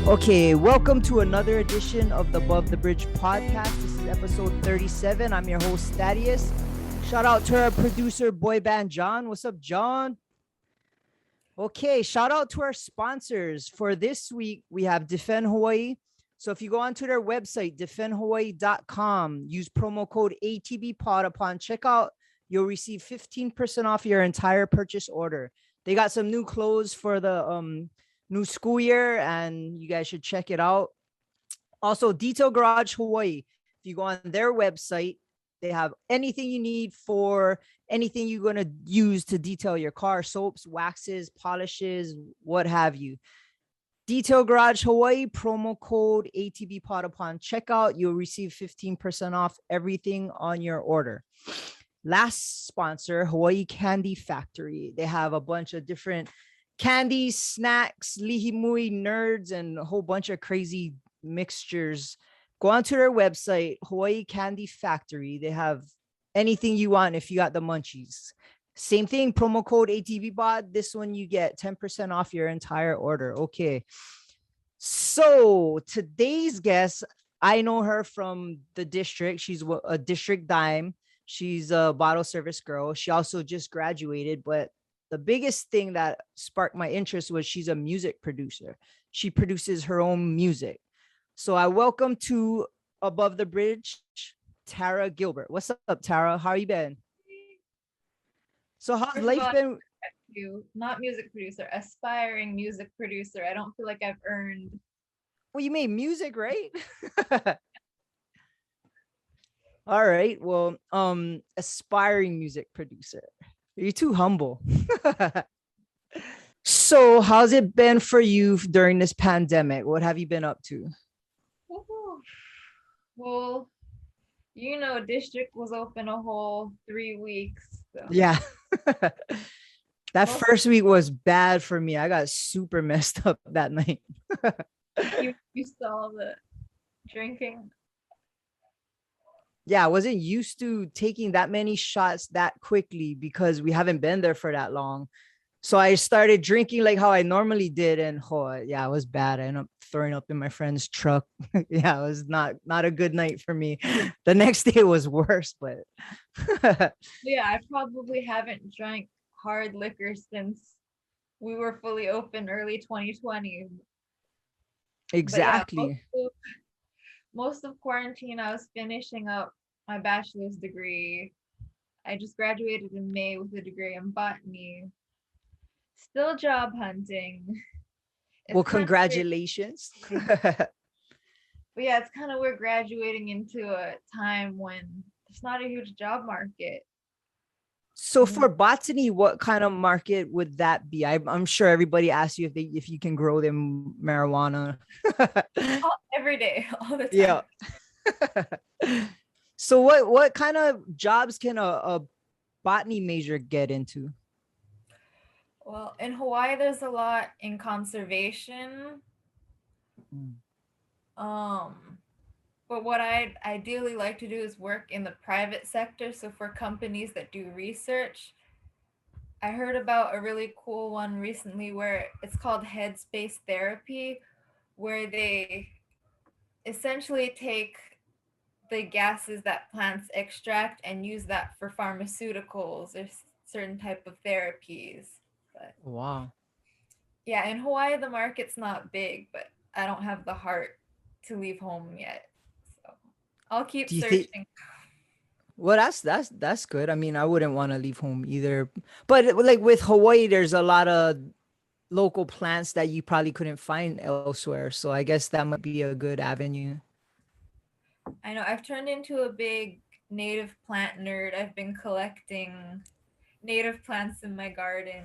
Okay, welcome to another edition of the Above the Bridge podcast. This is episode 37. I'm your host, Thaddeus. Shout out to our producer, boy band John. What's up, John? Okay, shout out to our sponsors. For this week, we have Defend Hawaii. So if you go onto their website, defendhawaii.com, use promo code ATBPOD upon checkout, you'll receive 15% off your entire purchase order. They got some new clothes for the new school year, and you guys should check it out. Also, Detail Garage Hawaii. If you go on their website, they have anything you need for anything you're going to use to detail your car: soaps, waxes, polishes, what have you. Detail Garage Hawaii, promo code ATBPOD upon checkout. You'll receive 15% off everything on your order. Last sponsor, Hawaii Candy Factory. They have a bunch of different candies, snacks, lihimui, nerds, and a whole bunch of crazy mixtures. Go onto their website, Hawaii Candy Factory. They have anything you want if you got the munchies. Same thing, promo code ATBPOD. This one you get 10% off your entire order. Okay. So today's guest, I know her from the district. She's a District Dime. She's a bottle service girl. She also just graduated, but the biggest thing that sparked my interest was she's a music producer. She produces her own music. So I welcome to Above the Bridge, Tara Gilbert. What's up, Tara? How you been? So how's life been? Not music producer, aspiring music producer. I don't feel like I've earned. Well, you made music, right? All right. Well, aspiring music producer. You're too humble. So how's it been for you during this pandemic? What have you been up to? Well, district was open a whole 3 weeks. So. Yeah. That first week was bad for me. I got super messed up that night. You saw the drinking. Yeah, I wasn't used to taking that many shots that quickly because we haven't been there for that long. So I started drinking like how I normally did, and yeah, it was bad. I ended up throwing up in my friend's truck. Yeah, it was not a good night for me. The next day was worse, but yeah, I probably haven't drank hard liquor since we were fully open early 2020. Exactly. Yeah, most of quarantine, I was finishing up my bachelor's degree. I just graduated in May with a degree in botany. Still job hunting. Well, congratulations. But yeah, it's kind of weird graduating into a time when there's not a huge job market. So for botany, what kind of market would that be? I'm sure everybody asks you if you can grow them marijuana. Every day, all the time. Yeah. So what kind of jobs can a botany major get into? Well, in Hawaii, there's a lot in conservation. But what I'd ideally like to do is work in the private sector. So for companies that do research, I heard about a really cool one recently where it's called headspace therapy, where they essentially take the gases that plants extract and use that for pharmaceuticals or certain type of therapies. But wow. Yeah, in Hawaii, the market's not big, but I don't have the heart to leave home yet. So I'll keep searching. Well, that's good. I mean, I wouldn't want to leave home either. But like with Hawaii, there's a lot of local plants that you probably couldn't find elsewhere. So I guess that might be a good avenue. I know I've turned into a big native plant nerd. I've been collecting native plants in my garden.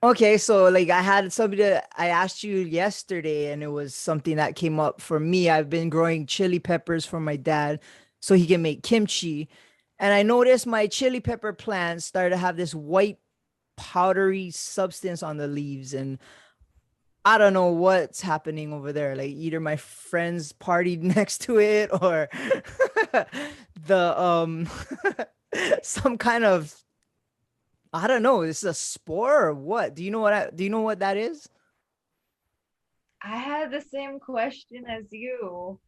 Okay, so like I had somebody that I asked you yesterday, and it was something that came up for me. I've been growing chili peppers for my dad so he can make kimchi. And I noticed my chili pepper plants started to have this white powdery substance on the leaves, and I don't know what's happening over there. Like either my friends partied next to it or the some kind of, I don't know, it's a spore or what? Do you know what that is? I had the same question as you.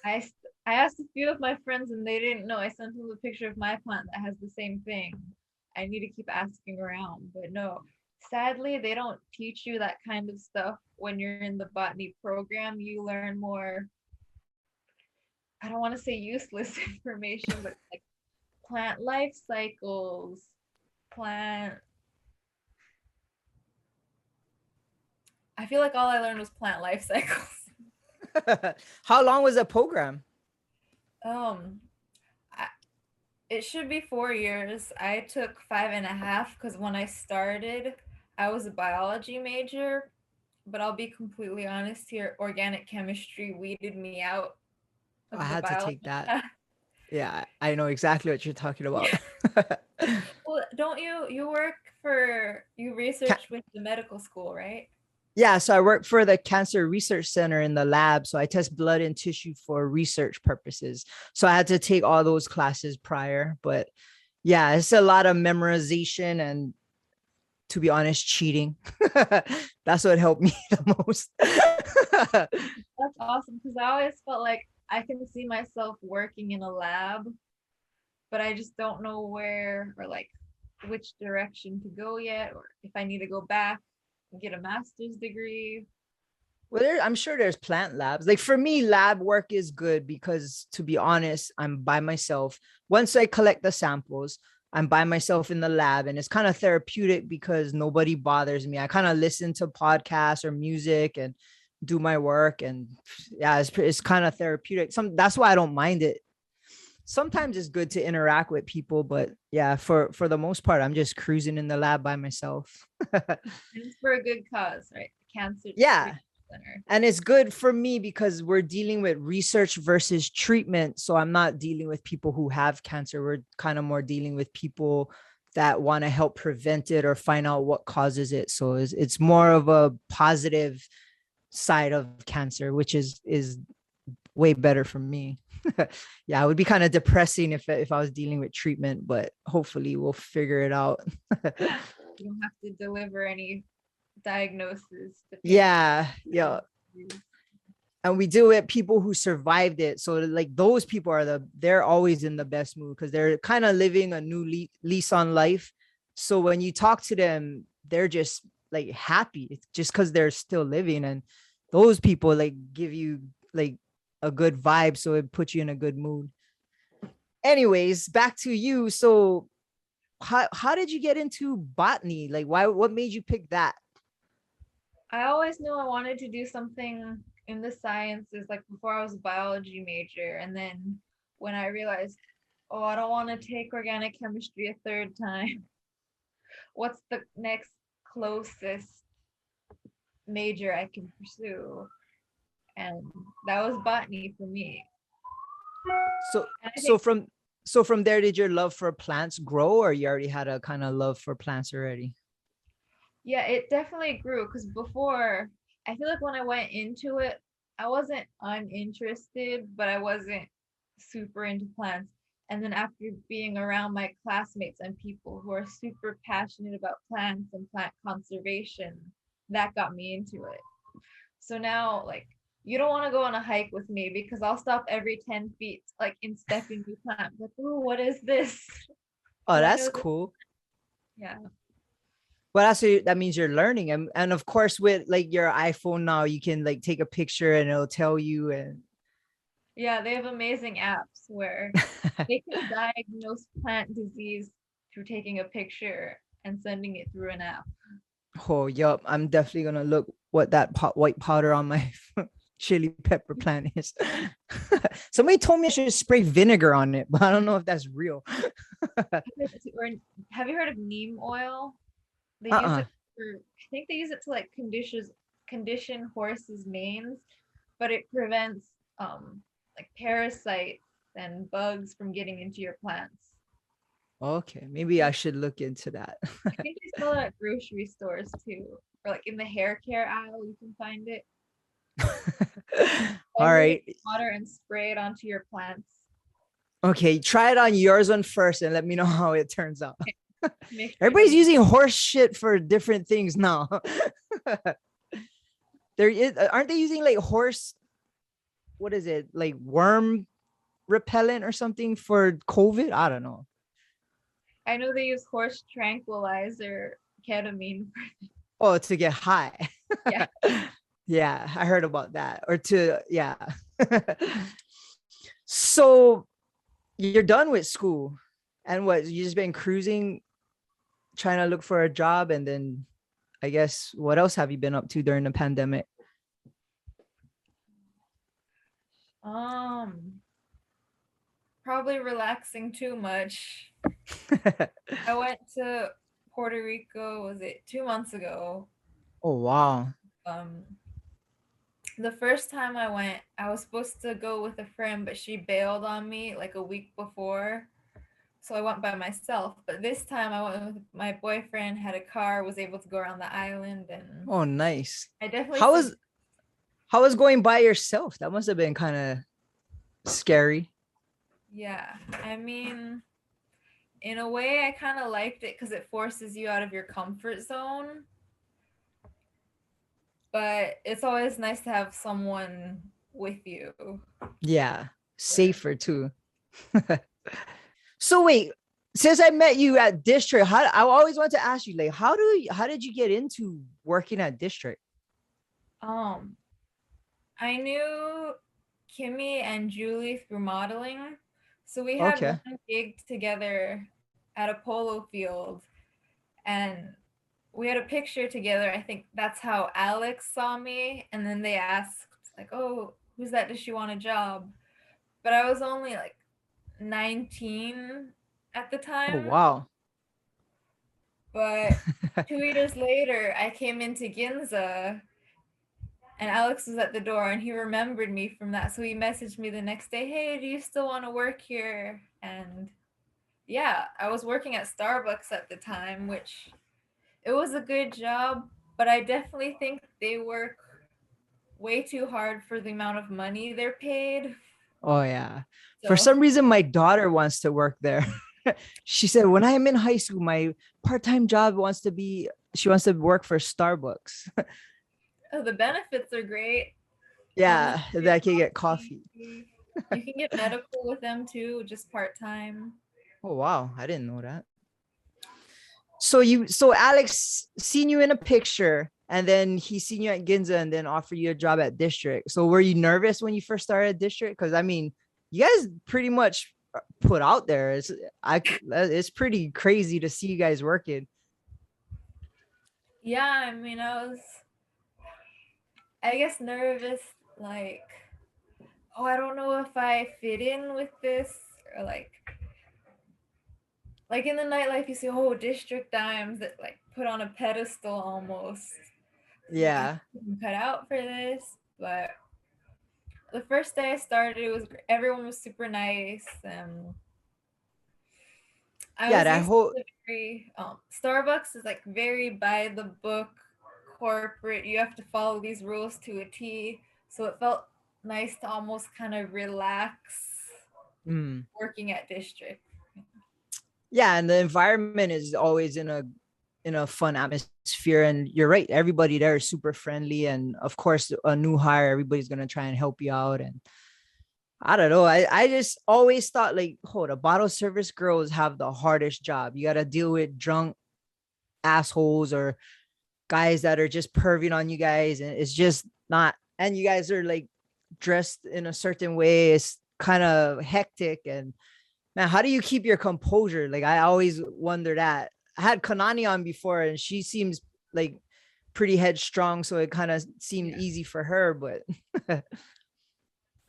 I asked a few of my friends and they didn't know. I sent them a picture of my plant that has the same thing. I need to keep asking around, but no. Sadly, they don't teach you that kind of stuff when you're in the botany program. You learn more, I don't want to say useless information, but like plant life cycles, plant. I feel like all I learned was plant life cycles. How long was the program? Um, I, it should be 4 years. I took 5.5 because when I started, I was a biology major, but I'll be completely honest here, organic chemistry weeded me out I of the had to take biology that. class. Yeah, I know exactly what you're talking about. Well, don't you research with the medical school, right? Yeah, so I work for the Cancer Research Center in the lab. So I test blood and tissue for research purposes. So I had to take all those classes prior. But yeah, it's a lot of memorization and, to be honest, cheating. That's what helped me the most. That's awesome because I always felt like I can see myself working in a lab, but I just don't know where or like which direction to go yet, or if I need to go back and get a master's degree. Well, I'm sure there's plant labs. Like for me, lab work is good because, to be honest, I'm by myself. Once I collect the samples, I'm by myself in the lab, and it's kind of therapeutic because nobody bothers me. I kind of listen to podcasts or music and do my work, and yeah, it's kind of therapeutic. That's why I don't mind it. Sometimes it's good to interact with people, but yeah, for the most part, I'm just cruising in the lab by myself. And it's for a good cause, right? Cancer Yeah. Research Center. And it's good for me because we're dealing with research versus treatment. So I'm not dealing with people who have cancer. We're kind of more dealing with people that want to help prevent it or find out what causes it. So it's more of a positive side of cancer, which is way better for me. Yeah, it would be kind of depressing if I was dealing with treatment, but hopefully we'll figure it out. You don't have to deliver any diagnosis to Yeah, yeah. patients. And we deal with people who survived it. So like those people they're always in the best mood because they're kind of living a new lease on life. So when you talk to them, they're just like happy. It's just because they're still living, and those people like give you like a good vibe. So it puts you in a good mood. Anyways, back to you. So how did you get into botany? Like what made you pick that? I always knew I wanted to do something in the sciences, like before I was a biology major. And then when I realized, oh, I don't want to take organic chemistry a third time, what's the next closest major I can pursue? And that was botany for me. So And I so think, from so from there, did your love for plants grow, or you already had a kind of love for plants already? yeah, it definitely grew because before, I feel like when I went into it, I wasn't uninterested, but I wasn't super into plants. And then after being around my classmates and people who are super passionate about plants and plant conservation, that got me into it. So now, like, you don't want to go on a hike with me because I'll stop every 10 feet, like inspecting new plant. Like, oh, what is this? Oh, Do I that's know this? cool. Yeah. Well, that means you're learning, and of course, with like your iPhone now, you can like take a picture and it'll tell you. And Yeah, they have amazing apps where they can diagnose plant disease through taking a picture and sending it through an app. oh, yup, I'm definitely gonna look what that white powder on my chili pepper plant is. Somebody told me I should spray vinegar on it, but I don't know if that's real. Or have you heard of neem oil? They use Uh-uh. it for, I think they use it to like condition horses' manes, but it prevents like parasites and bugs from getting into your plants. Okay, maybe I should look into that. I think they sell it at grocery stores too, or like in the hair care aisle, you can find it. All Dilute it right. in water and spray it onto your plants. Okay, try it on yours one first and let me know how it turns out. Make sure Everybody's using horse shit for different things now. there is, aren't they using like horse, what is it, like worm repellent or something for COVID? I don't know. I know they use horse tranquilizer ketamine. Oh, to get high. Yeah. Yeah, I heard about that. Or to, yeah. So you're done with school, and what, you just been cruising, trying to look for a job, and then I guess what else have you been up to during the pandemic? Um, Probably relaxing too much. I went to Puerto Rico, was it 2 months ago? Oh wow. Um, the first time I went, I was supposed to go with a friend, but she bailed on me like a week before. So I went by myself. But this time I went with my boyfriend, had a car, was able to go around the island, and Oh nice. I definitely How said, was how was going by yourself? That must have been kind of scary. yeah. I mean, in a way, I kind of liked it because it forces you out of your comfort zone. But it's always nice to have someone with you. Yeah, safer too. So wait, since I met you at District, how I always want to ask you, like, how did you get into working at District? Um, I knew Kimmy and Julie through modeling. So we had Okay. one gig together at a polo field, and we had a picture together. I think that's how Alex saw me. And then they asked, like, oh, who's that? Does she want a job? But I was only like 19 at the Oh time. wow. But 2 years later, I came into Ginza and Alex was at the door and he remembered me from that. So he messaged me the next day, hey, do you still want to work here? And yeah, I was working at Starbucks at the time, which it was a good job, but I definitely think they work way too hard for the amount of money they're paid. Oh yeah. For So some reason, my daughter wants to work there. She said, when I am in high school, my part-time job wants to be, she wants to work for Starbucks. oh, the benefits are great. Yeah, that Unlimited I can get coffee. coffee. You can get medical with them too, just part time. Oh wow, I didn't know that. So Alex seen you in a picture, and then he seen you at Ginza and then offered you a job at District. So were you nervous when you first started at District? Because I mean, you guys pretty much put out there. It's pretty crazy to see you guys working. Yeah, I mean, I guess, nervous, like, oh, I don't know if I fit in with this, or like in the nightlife, you see, oh, District Dimes that like put on a pedestal almost. So I guess Yeah. I'm cut out for this, but the first day I started, it was everyone was super nice, and I Yeah, was that used whole to very Starbucks is like very by the book corporate. You have to follow these rules to a T. So it felt nice to almost kind of relax mm, working at District. yeah, and the environment is always in a fun atmosphere. And you're right, everybody there is super friendly. And of course, a new hire, everybody's gonna try and help you out. And I don't know. I just always thought like, hold, a bottle service girls have the hardest job. You gotta deal with drunk assholes or guys that are just perving on you guys, and it's just not, and you guys are like dressed in a certain way. It's kind of hectic. And man, how do you keep your composure? Like I always wonder that. I had Kanani on before and she seems like pretty headstrong, so it kind of seemed Yeah. easy for her, but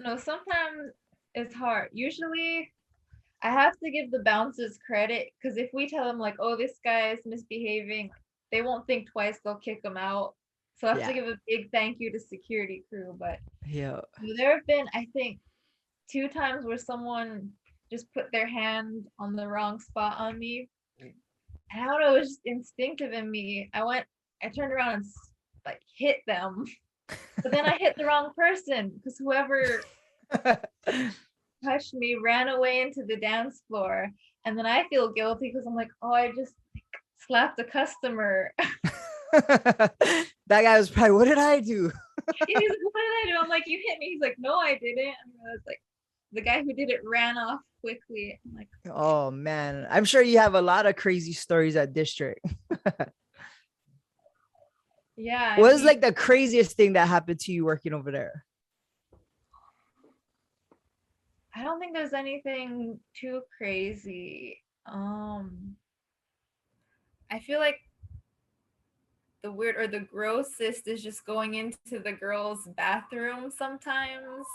No, sometimes it's hard. Usually I have to give the bouncers credit because if we tell them like, oh, this guy is misbehaving, they won't think twice, they'll kick him out. So I have to yeah. give a big thank you to security crew. But Yeah. there have been, I think, 2 times where someone just put their hand on the wrong spot on me. And I don't know, it was just instinctive in me. I turned around and like hit them, but then I hit the wrong person because whoever touched me ran away into the dance floor. And then I feel guilty because I'm like, oh, I just slapped a customer. That guy was probably, what did I do? He's like, what did I do? I'm like, you hit me. He's like, no, I didn't. And I was like, the guy who did it ran off quickly. I'm like, Oh man, I'm sure you have a lot of crazy stories at District. yeah. What is like the craziest thing that happened to you working over there? I don't think there's anything too crazy. I feel like the weird or the grossest is just going into the girls' bathroom sometimes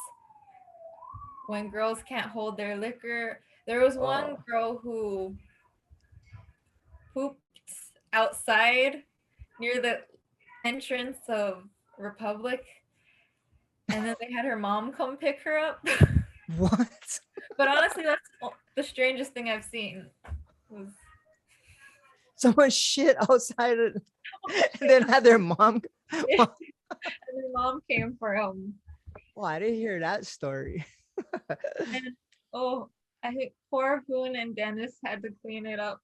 when girls can't hold their liquor. There was one Oh, girl who pooped outside near the entrance of Republic, and then they had her mom come pick her up. what? But honestly, that's the strangest thing I've seen. Was Someone shit outside and then had their mom. and her mom came for him. Oh, I didn't hear that story. And oh, I think poor Hoon and Dennis had to clean it up.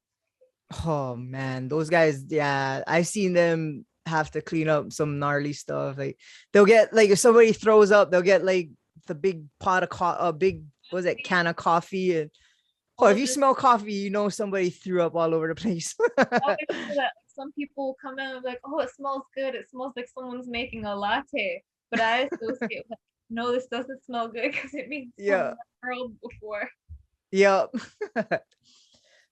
Oh man, those guys, yeah, I've seen them have to clean up some gnarly stuff. Like they'll get like if somebody throws up, they'll get like the big pot of big what was it, can of coffee, and oh, if you smell coffee, you know somebody threw up all over the place. That some people come in and be like, oh, it smells good. It smells like someone's making a latte. But I associate with, no, this doesn't smell good because it means Yeah. someone before. Yep.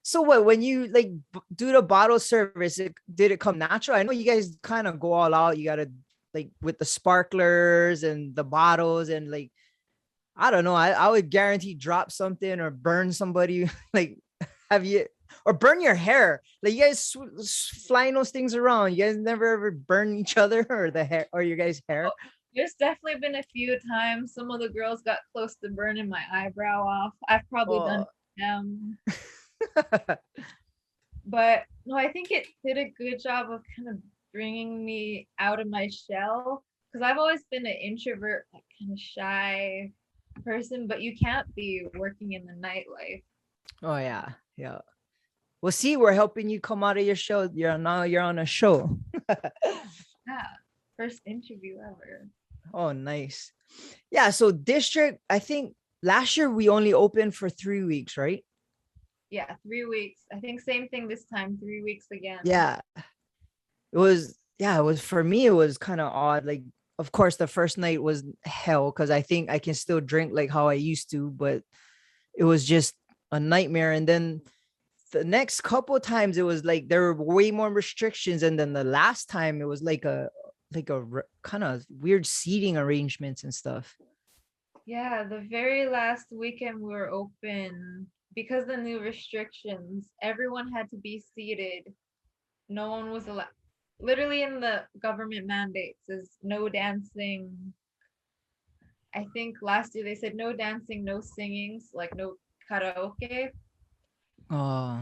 So what, when you like do the bottle service, did it come natural? I know you guys kind of go all out. You gotta like with the sparklers and the bottles and like I don't know. I would guarantee drop something or burn somebody. Like have you or burn your hair? Like you guys flying those things around. You guys never ever burn each other or the hair or your guys' hair. There's definitely been a few times some of the girls got close to burning my eyebrow off. I've probably done them. But no, I think it did a good job of kind of bringing me out of my shell because I've always been an introvert, like kind of shy person, but you can't be working in the nightlife. Oh yeah, yeah. Well, see, we're helping you come out of your show. You're on a show. Yeah, first interview ever. Oh, nice. Yeah. So District, I think last year we only opened for 3 weeks, right? Yeah, 3 weeks. I think same thing this time, 3 weeks again. Yeah. It was for me, it was kind of odd. Like, of course, the first night was hell because I think I can still drink like how I used to, but it was just a nightmare. And then the next couple of times it was like there were way more restrictions. And then the last time it was like a kind of weird seating arrangements and stuff. Yeah, the very last weekend we were open, because the new restrictions, everyone had to be seated. No one was allowed. Literally in the government mandates is no dancing. I think last year they said no dancing, no singings, like no karaoke. Oh,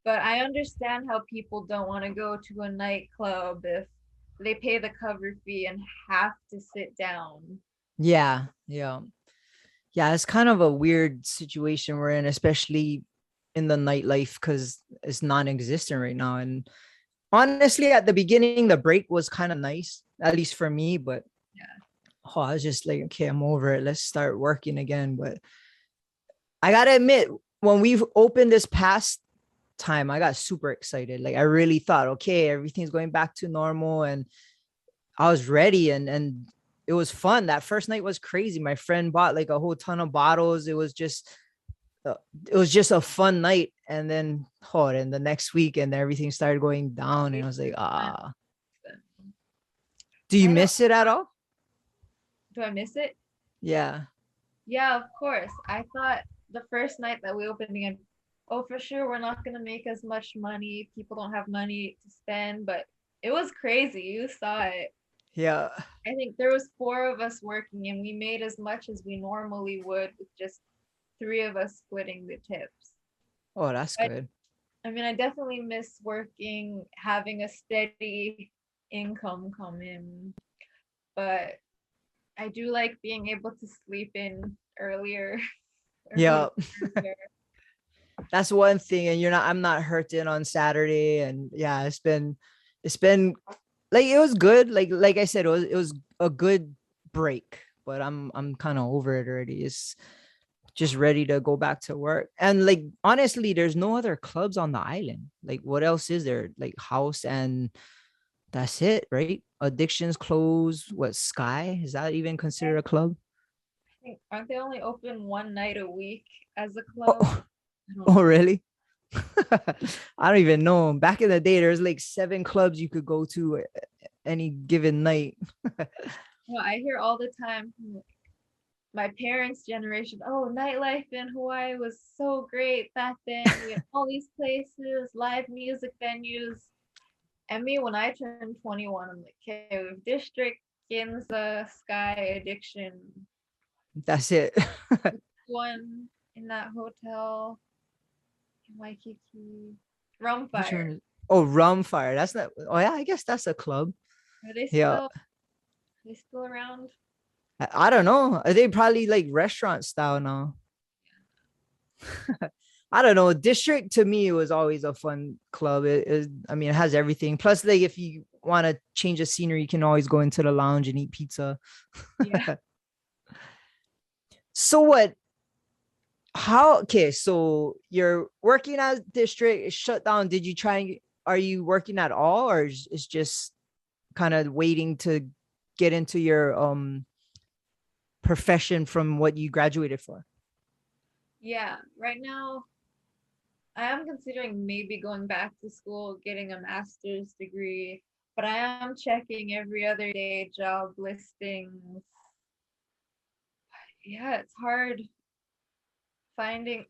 But I understand how people don't want to go to a nightclub if they pay the cover fee and have to sit down. yeah. Yeah. Yeah. It's kind of a weird situation we're in, especially in the nightlife because it's non-existent right now. And honestly, at the beginning, the break was kind of nice, at least for me. But Yeah. I was just like, okay, I'm over it. Let's start working again. But I gotta admit, when we've opened this past time, I got super excited. Like I really thought, okay, everything's going back to normal, and I was ready. And it was fun. That first night was crazy. My friend bought like a whole ton of bottles. Uh, it was just a fun night. And then and the next week and everything started going down and I was like, do you miss it at all? Do I miss it? Yeah. Yeah, of course. I thought the first night that we opened again, oh, for sure, we're not going to make as much money. People don't have money to spend, but it was crazy. You saw it. Yeah. I think there was 4 of us working and we made as much as we normally would with just 3 of us splitting the tips. Oh, that's good. I mean, I definitely miss working, having a steady income come in, but I do like being able to sleep in earlier. Yeah. That's one thing. And I'm not hurting on Saturday. And yeah, it's been like it was good. Like I said, it was a good break, but I'm kind of over it already. It's just ready to go back to work. And like honestly, there's no other clubs on the island. Like what else is there? Like house and that's it, right? Addictions closed. What Sky? Is that even I considered a club? think aren't they only open one night a week as a club? Oh, I don't oh know. really? I don't even know. Back in the day, there's like 7 clubs you could go to any given night. Well, I hear all the time from my parents' generation, oh, nightlife in Hawaii was so great back then. We had all these places, live music venues. And me, when I turned 21, I'm like, okay, we have District, Ginza, Sky, Addiction, That's it. one in that hotel in Waikiki, Which one Rumfire. is? Oh, Rum Fire. That's not. Oh yeah, I guess that's a club. Are they Yeah, still are they still around? I don't know. Are they probably like restaurant style now? I don't know. District to me was always a fun club. I mean, it has everything. Plus, like if you want to change the scenery, you can always go into the lounge and eat pizza. Yeah. So what? How? Okay, so you're working at District, it's shut down. Did you try and? Are you working at all, or is just kind of waiting to get into your profession from what you graduated for? Yeah. Right now, I am considering maybe going back to school, getting a master's degree, but I am checking every other day job listings. Yeah, it's hard finding.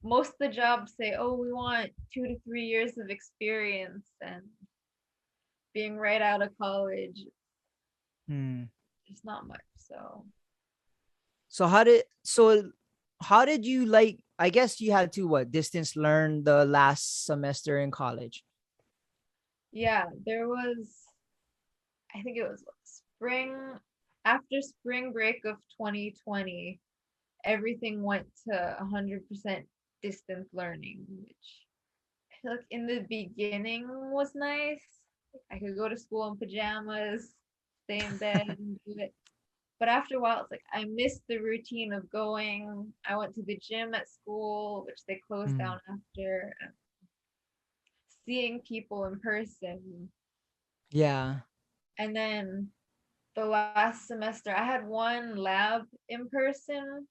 Most of the jobs say, oh, we want 2 to 3 years of experience, and being right out of college, Hmm. there's not much. So, So how did you like, I guess you had to what, distance learn the last semester in college? yeah, there was, I think it was spring, after spring break of 2020, everything went to 100% distance learning, which I feel like in the beginning was nice. I could go to school in pajamas, stay in bed and do it. But after a while, it's like I missed the routine of going. I went to the gym at school, which they closed Hmm. down after, seeing people in person. Yeah. And then the last semester, I had one lab in person.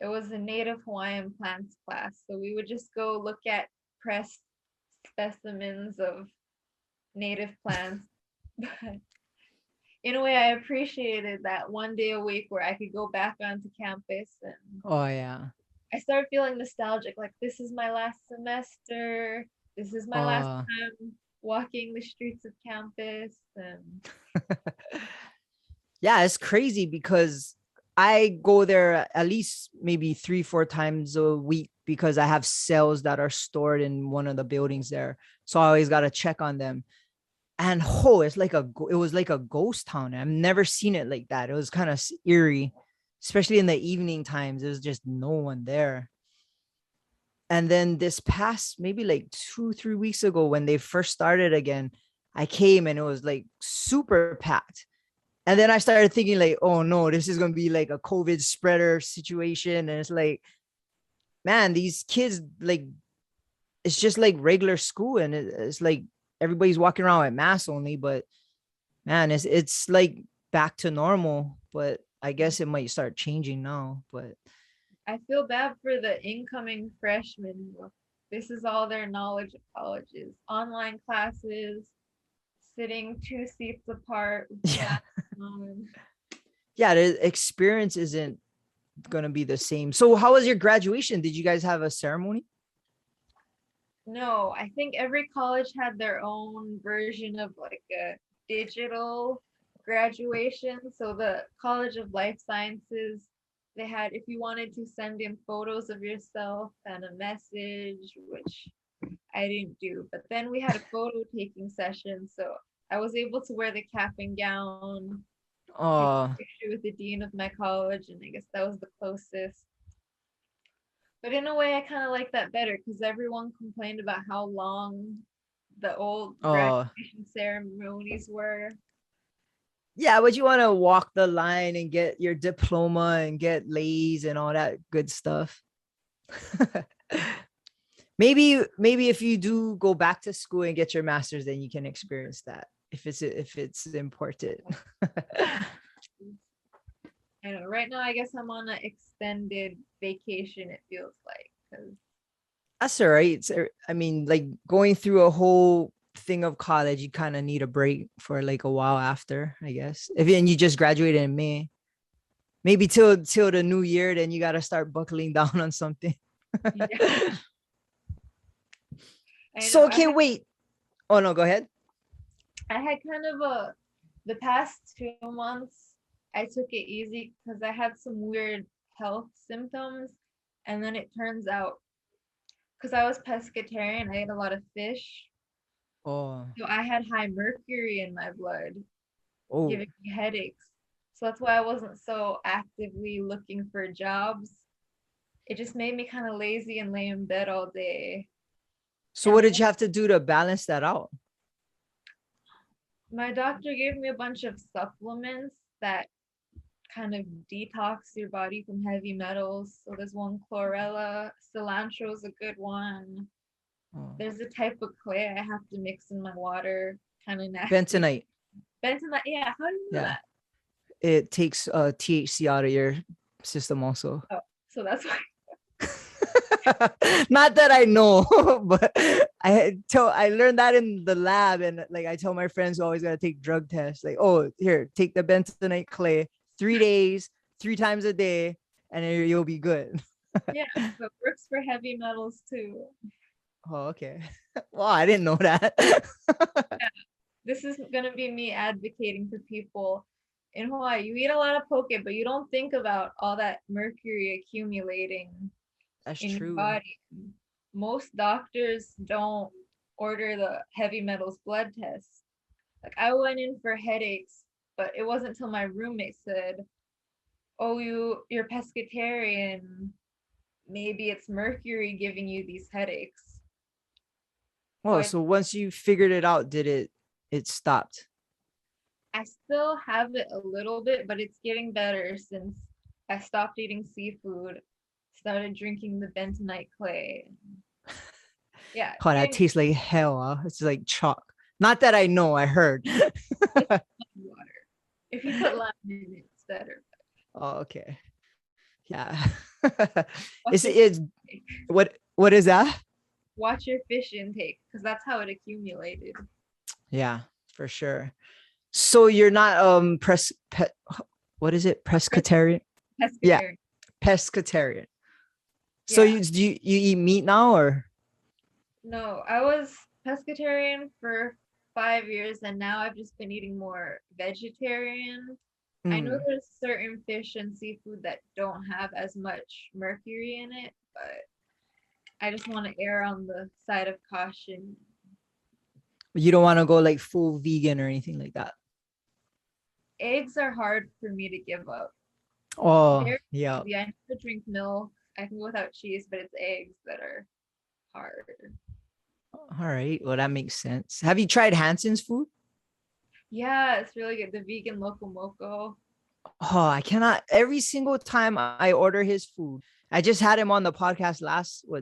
It was a native Hawaiian plants class. So we would just go look at pressed specimens of native plants. But in a way, I appreciated that one day a week where I could go back onto campus, and Oh yeah. I started feeling nostalgic. Like, this is my last semester. This is my last uh time walking the streets of campus. And yeah, it's crazy because I go there at least maybe 3 4 times a week because I have cells that are stored in one of the buildings there, so I always got to check on them. And oh, it was like a ghost town. I've never seen it like that. It was kind of eerie, especially in the evening times. There's just no one there. And then this past maybe like 2 3 weeks ago when they first started again, I came and it was like super packed. And then I started thinking like, oh no, this is gonna be like a COVID spreader situation. And it's like, man, these kids, like, it's just like regular school, and it's like everybody's walking around with masks only, but man, it's like back to normal. But I guess it might start changing now. But I feel bad for the incoming freshmen. This is all their knowledge of colleges. Online classes, sitting 2 seats apart with the yeah, mask on. yeah, the experience isn't gonna be the same. So how was your graduation? Did you guys have a ceremony? No, I think every college had their own version of like a digital graduation. So the College of Life Sciences, they had, if you wanted to send in photos of yourself and a message, which I didn't do. But then we had a photo taking session. So I was able to wear the cap and gown, take uh a picture with the dean of my college, and I guess that was the closest. But in a way, I kind of like that better because everyone complained about how long the old Oh, graduation ceremonies were. yeah, but you want to walk the line and get your diploma and get lays and all that good stuff. Maybe if you do go back to school and get your master's, then you can experience that if it's important. I know. Right now, I guess I'm on an extended vacation. It feels like because That's all right. I mean, like going through a whole thing of college, you kind of need a break for like a while after, I guess. If and you just graduated in May, maybe till the new year, then you gotta start buckling down on something. yeah, I So know. okay, wait. Oh no, go ahead. I had kind of the past 2 months. I took it easy because I had some weird health symptoms, and then it turns out because I was pescatarian, I ate a lot of fish, Oh, so I had high mercury in my blood, oh. giving me headaches. So that's why I wasn't so actively looking for jobs. It just made me kind of lazy and lay in bed all day. So And what did you have to do to balance that out? my doctor gave me a bunch of supplements that kind of detox your body from heavy metals. So there's one chlorella, cilantro is a good one. Oh. There's a type of clay I have to mix in my water, kind of nasty. Bentonite. Bentonite, yeah, how do you know Yeah. that? It takes THC out of your system also. Oh, so that's why. Not that I know, but I learned that in the lab, and like I tell my friends who always gotta take drug tests, like, oh, here, take the bentonite clay 3 days, 3 times a day, and then you'll be good. Yeah, so it works for heavy metals too. Oh, okay. Well, I didn't know that. This is gonna be me advocating for people in Hawaii. You eat a lot of poke, but you don't think about all that mercury accumulating That's in your true. body. Most doctors don't order the heavy metals blood tests. Like I went in for headaches, but it wasn't until my roommate said, "Oh, you're pescatarian. Maybe it's mercury giving you these headaches." So Oh, so once you figured it out, did it stopped? I still have it a little bit, but it's getting better since I stopped eating seafood, started drinking the bentonite clay. Yeah, Oh, that tastes like hell. Huh? It's like chalk. Not that I know, I heard. water. If you put lime in it, it's better. Oh, okay. Yeah. Watch your, It's what is that? watch your fish intake because that's how it accumulated. Yeah, for sure. So you're not what is it? Pescatarian? Yeah, Pescatarian. pescatarian. So Yeah. you eat meat now or? No, I was pescatarian for 5 years and now I've just been eating more vegetarian. I know Mm. there's certain fish and seafood that don't have as much mercury in it, but I just want to err on the side of caution. You don't want to go like full vegan or anything like that. Eggs are hard for me to give up. Oh, They're yeah. easy. I never drink milk. I can go without cheese, but it's eggs that are hard. All right. Well, that makes sense. Have you tried Hanson's food? Yeah, it's really good. The vegan loco moco. Oh, I cannot. Every single time I order his food, I just had him on the podcast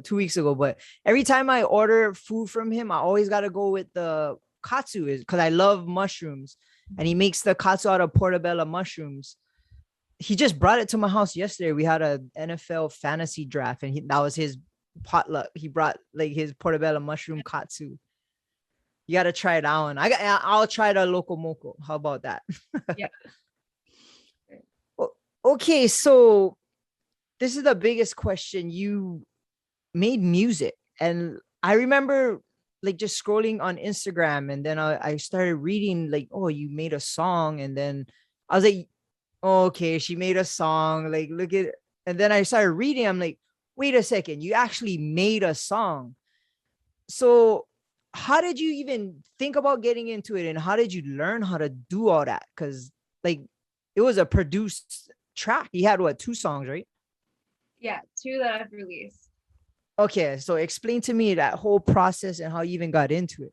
2 weeks ago. But every time I order food from him, I always got to go with the katsu is because I love mushrooms, and he makes the katsu out of portobello mushrooms. He just brought it to my house yesterday. We had a NFL fantasy draft, and that was his potluck. He brought like his portobello mushroom katsu. You got to try it out. And I'll try the loco moco. How about that? Yeah. Okay, so this is the biggest question. You made music, and I remember like just scrolling on Instagram, and then I started reading like, oh, you made a song, and then I was like, oh, okay, she made a song. Like, look at, and then I started reading. I'm like, wait a second, you actually made a song. So, how did you even think about getting into it, and how did you learn how to do all that? Because like, it was a produced track. You had what, 2 songs, right? Yeah, 2 that I've released. Okay, so explain to me that whole process and how you even got into it.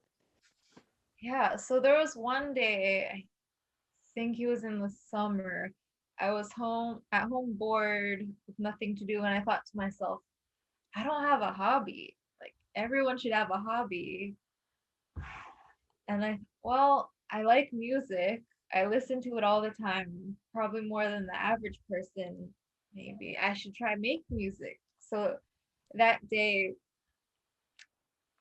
Yeah, so there was one day, I think it was in the summer. I was home bored with nothing to do, and I thought to myself, I don't have a hobby. Like everyone should have a hobby. And I like music. I listen to it all the time, probably more than the average person. Maybe I should try make music. So that day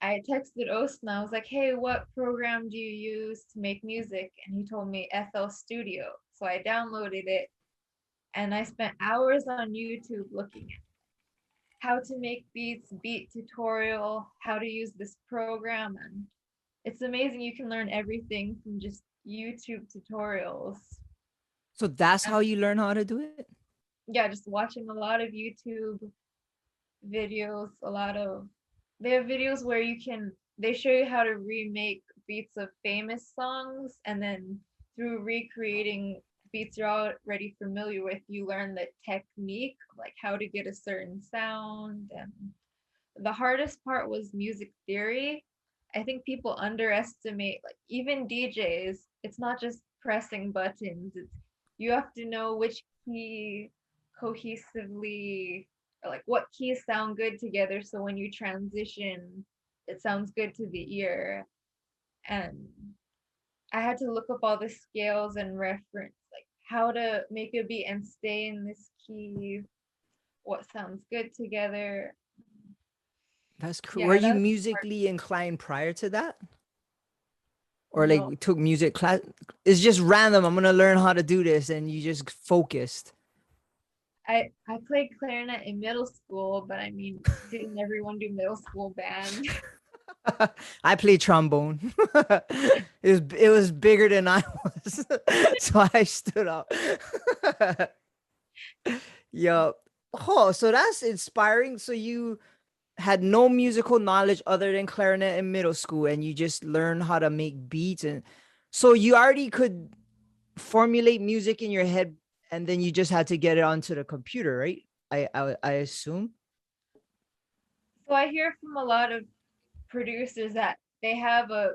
I texted Osna. I was like, "Hey, what program do you use to make music?" And he told me FL Studio. So I downloaded it and I spent hours on YouTube looking at how to make beats, beat tutorial, how to use this program, and it's amazing. You can learn everything from just YouTube tutorials. So that's And how you learn how to do it? yeah, just watching a lot of YouTube videos, they have videos where they show you how to remake beats of famous songs, and then through recreating beats you're already familiar with, you learn the technique, like how to get a certain sound. And the hardest part was music theory. I think people underestimate, like even DJs, it's not just pressing buttons. It's you have to know which key cohesively, or like what keys sound good together, so when you transition it sounds good to the ear. And I had to look up all the scales and reference like how to make a beat and stay in this key, what sounds good together. That's cool. Were Yeah, you that's musically inclined prior to that? Or no. like took music class? It's just random. I'm gonna learn how to do this, and you just focused. I played clarinet in middle school, but I mean, didn't everyone do middle school band? I played trombone. It was bigger than I was, so I stood up. Yup. Oh, so that's inspiring. So you had no musical knowledge other than clarinet in middle school, and you just learned how to make beats, and so you already could formulate music in your head, and then you just had to get it onto the computer, right? I assume. So I hear from a lot of producers that they have a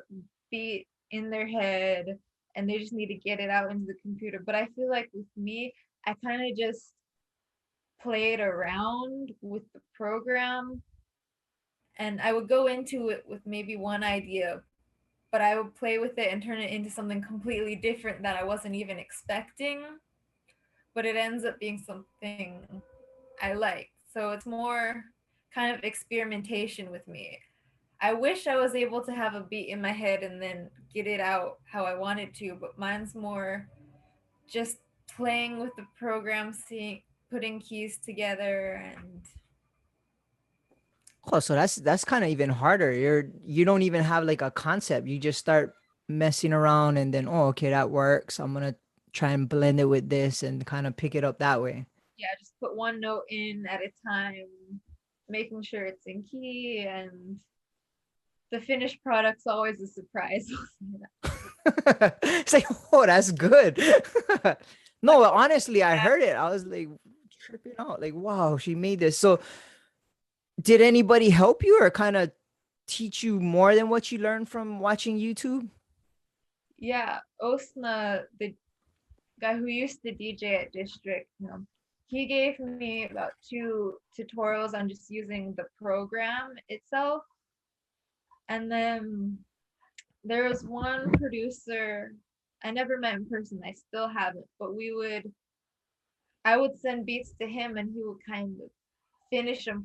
beat in their head and they just need to get it out into the computer. But I feel like with me, I kind of just played around with the program, and I would go into it with maybe one idea, but I would play with it and turn it into something completely different that I wasn't even expecting. But it ends up being something I like. So it's more kind of experimentation with me. I wish I was able to have a beat in my head and then get it out how I wanted to, but mine's more just playing with the program, seeing putting keys together. And Oh, so that's kind of even harder. You don't even have like a concept. You just start messing around, and then, oh, okay, that works. I'm gonna try and blend it with this and kind of pick it up that way. yeah, just put one note in at a time, making sure it's in key, and the finished product's always a surprise. It's like, oh, that's good. No, honestly, I heard it. I was like tripping out. Like, wow, she made this. So, did anybody help you or kind of teach you more than what you learned from watching YouTube? Yeah, Osna, the guy who used to DJ at District, he gave me about 2 tutorials on just using the program itself. And then there was one producer I never met in person. I still haven't, but I would send beats to him and he would kind of finish them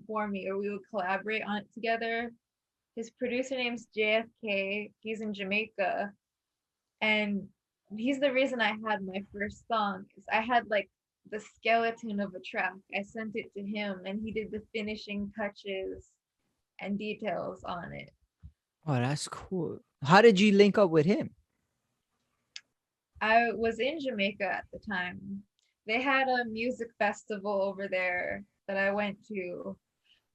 for me, or we would collaborate on it together. His producer name's JFK. He's in Jamaica, and he's the reason I had my first song. Is I had like the skeleton of a track. I sent it to him, and he did the finishing touches and details on it. Oh, that's cool. How did you link up with him? I was in Jamaica at the time. They had a music festival over there that I went to.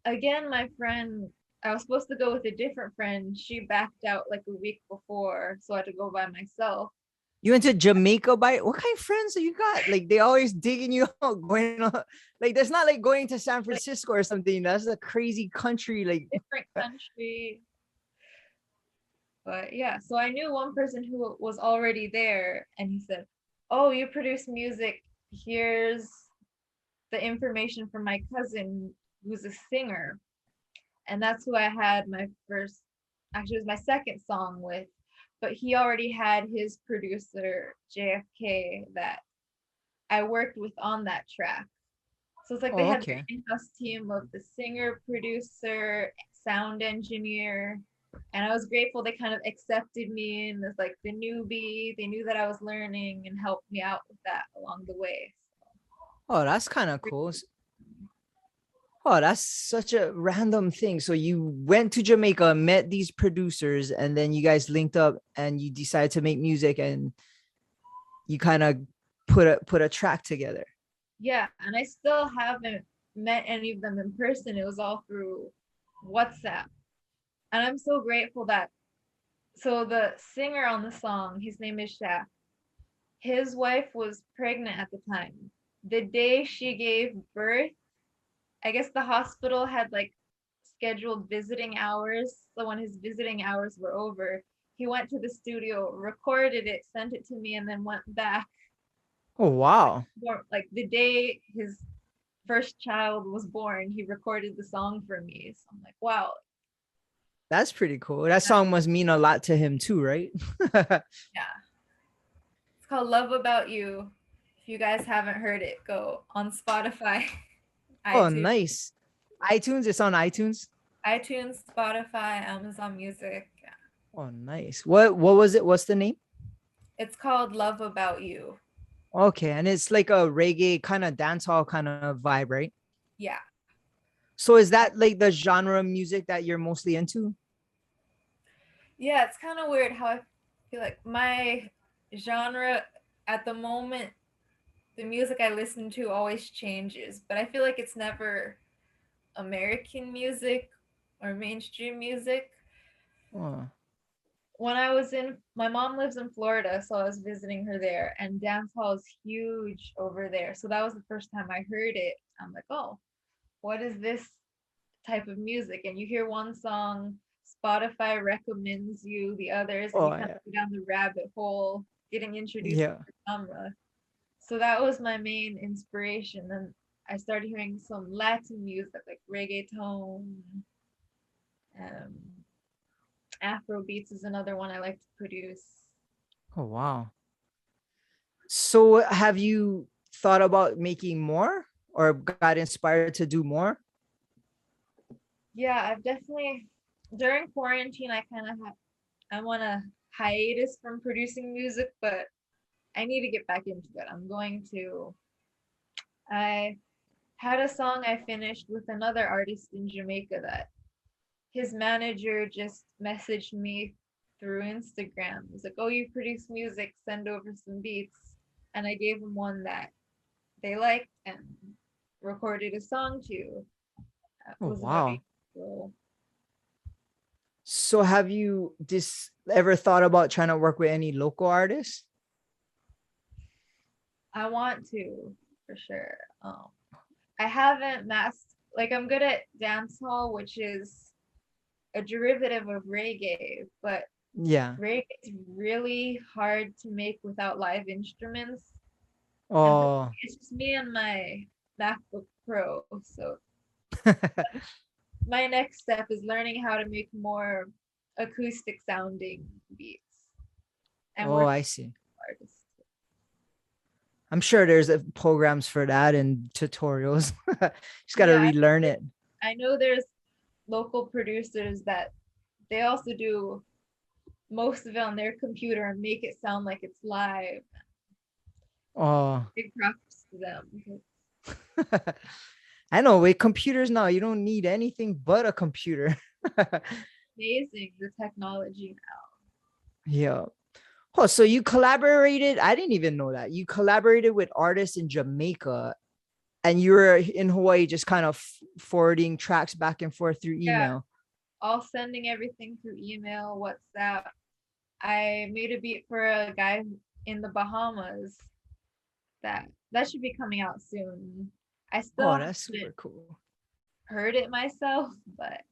Again, my friend, I was supposed to go with a different friend. She backed out like a week before, so I had to go by myself. You went to Jamaica by what kind of friends do you got? Like they always digging you out, going on. Like that's not like going to San Like Francisco or something. That's a crazy country. Like different country. But yeah, so I knew one person who was already there, and he said, "Oh, you produce music. Here's the information from my cousin who's a singer." And that's who I had my first, actually, it was my second song with. But he already had his producer, JFK, that I worked with on that track. So it's like they Oh, had their okay. in-house team of the singer, producer, sound engineer. And I was grateful they kind of accepted me and as like the newbie. They knew that I was learning and helped me out with that along the way. Oh, that's kind of cool. Oh, that's such a random thing. So you went to Jamaica, met these producers, and then you guys linked up and you decided to make music and you kind of put a track together. Yeah, and I still haven't met any of them in person. It was all through WhatsApp. And I'm so grateful that so the singer on the song, his name is Shaq. His wife was pregnant at the time. The day she gave birth, I guess the hospital had like scheduled visiting hours. So when his visiting hours were over, he went to the studio, recorded it, sent it to me, and then went back. Oh, wow. Like the day his first child was born, he recorded the song for me. So I'm like, wow. That's pretty cool. That song must mean a lot to him too, right? Yeah. It's called Love About You. If you guys haven't heard it, go on Spotify, Oh, iTunes, nice. iTunes, it's on iTunes. Spotify, Amazon Music. Yeah. Oh, nice. What was it? What's the name? It's called Love About You. Okay, and it's like a reggae kind of dancehall kind of vibe, right? Yeah. So is that like the genre of music that you're mostly into? Yeah, it's kind of weird how I feel like my genre at the moment, the music I listen to always changes, but I feel like it's never American music or mainstream music. Oh, When I was in, my mom lives in Florida, so I was visiting her there, and dance hall is huge over there. So that was the first time I heard it. I'm like, oh, what is this type of music? And you hear one song, Spotify recommends you the others, and oh you kind of yeah. go down the rabbit hole, getting introduced to Yeah. the genre. So that was my main inspiration. And I started hearing some Latin music like reggaeton. Um, Afro beats is another one I like to produce. Oh, wow. So have you thought about making more or got inspired to do more? Yeah, I've definitely during quarantine I kind of have I'm on a hiatus from producing music, but I need to get back into it. I'm going to. I had a song I finished with another artist in Jamaica that his manager just messaged me through Instagram. He's like, "Oh, you produce music, send over some beats." And I gave him one that they liked and recorded a song to. It Oh, was about wow. April. So have you ever thought about trying to work with any local artists? I want to for sure. I haven't mastered like I'm good at dancehall, which is a derivative of reggae, but Yeah. reggae is really hard to make without live instruments. And for me, Oh, it's just me and my MacBook Pro. So my next step is learning how to make more acoustic sounding beats and oh, work I with see. artists. I'm sure there's programs for that and tutorials. Just got to Yeah, relearn it. I know there's local producers that they also do most of it on their computer and make it sound like it's live. Oh, Big props to them. I know with computers now, you don't need anything but a computer. Amazing the technology now. Yeah. Oh, so you collaborated? I didn't even know that. You collaborated with artists in Jamaica and you were in Hawaii just kind of forwarding tracks back and forth through Yeah, email. all sending everything through email, WhatsApp. I made a beat for a guy in the Bahamas that should be coming out soon. I still Oh, that's super haven't cool. heard it myself, but